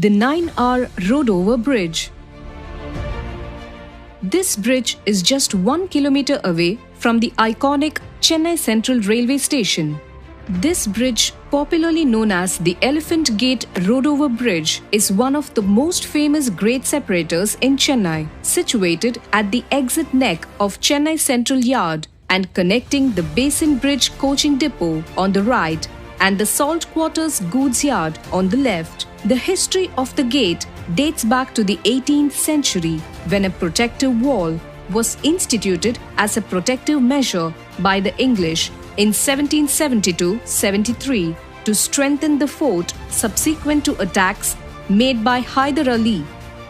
The 9R Road-over Bridge. This bridge is just 1 kilometer away from the iconic Chennai Central Railway Station. This bridge, popularly known as the Elephant Gate Road-over Bridge, is one of the most famous grade separators in Chennai, situated at the exit neck of Chennai Central Yard and connecting the Basin Bridge coaching depot on the right and the Salt Quarters goods yard on the left. The history of the gate dates back to the 18th century, when a protective wall was instituted as a protective measure by the English in 1772-73 to strengthen the fort subsequent to attacks made by Hyder Ali,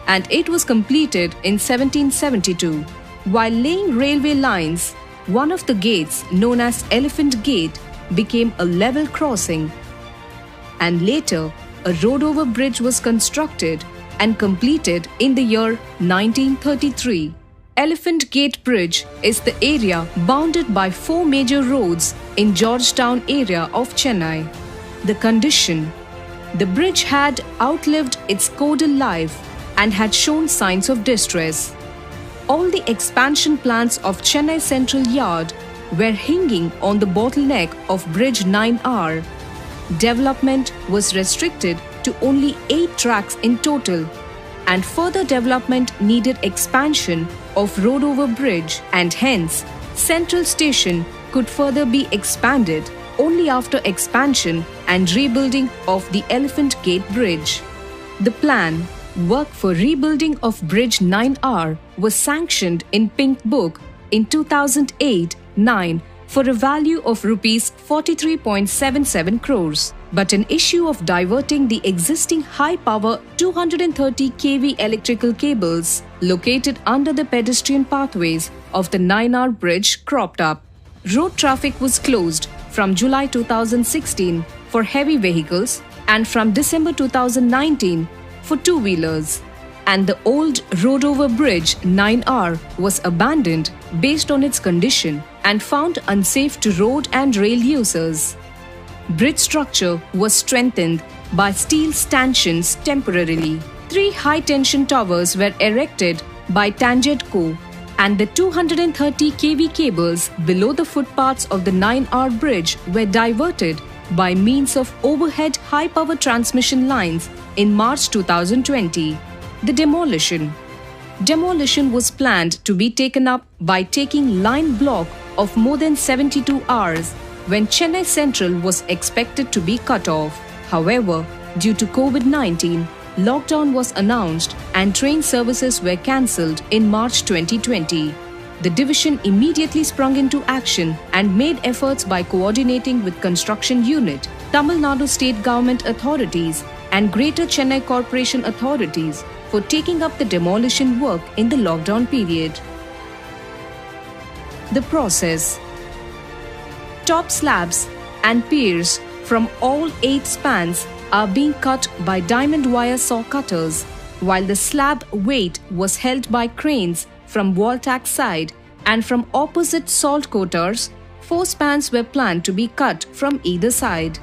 and it was completed in 1772. While laying railway lines, one of the gates, known as Elephant Gate, became a level crossing, and later a road-over bridge was constructed and completed in the year 1933. Elephant Gate Bridge is the area bounded by 4 major roads in Georgetown area of Chennai. The condition: the bridge had outlived its caudal life and had shown signs of distress. All the expansion plans of Chennai Central Yard were hinging on the bottleneck of Bridge 9R. Development was restricted to only 8 tracks in total, and further development needed expansion of road-over bridge, and hence Central Station could further be expanded only after expansion and rebuilding of the Elephant Gate Bridge. The plan, work for rebuilding of Bridge 9R, was sanctioned in Pink Book in 2008-9 for a value of Rs 43.77 crores. But an issue of diverting the existing high-power 230 kV electrical cables located under the pedestrian pathways of the 9R bridge cropped up. Road traffic was closed from July 2016 for heavy vehicles and from December 2019 for two-wheelers. And the old road-over bridge 9R was abandoned based on its condition and found unsafe to road and rail users. Bridge structure was strengthened by steel stanchions temporarily. 3 high-tension towers were erected by Tangedco, and the 230 kV cables below the footpaths of the 9R bridge were diverted by means of overhead high-power transmission lines in March 2020. The demolition. Demolition was planned to be taken up by taking line block of more than 72 hours when Chennai Central was expected to be cut off. However, due to COVID-19, lockdown was announced and train services were cancelled in March 2020. The division immediately sprung into action and made efforts by coordinating with construction unit, Tamil Nadu state government authorities and Greater Chennai Corporation authorities for taking up the demolition work in the lockdown period. The process: top slabs and piers from all 8 spans are being cut by diamond wire saw cutters, while the slab weight was held by cranes from Waltack side, and from opposite salt quarters, 4 spans were planned to be cut from either side.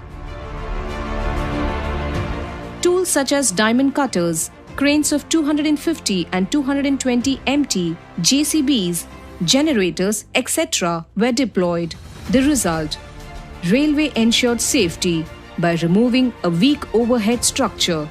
Tools such as diamond cutters, cranes of 250 and 220 MT, JCBs, generators, etc. were deployed. The result: railway ensured safety by removing a weak overhead structure.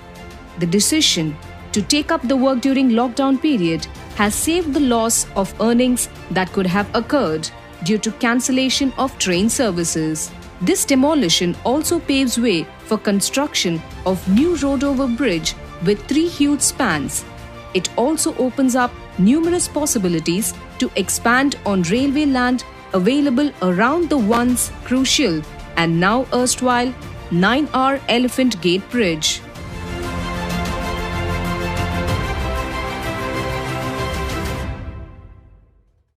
The decision to take up the work during lockdown period has saved the loss of earnings that could have occurred due to cancellation of train services. This demolition also paves way for construction of new road-over bridge with 3 huge spans. It also opens up numerous possibilities to expand on railway land available around the once crucial and now erstwhile 9R Elephant Gate Bridge.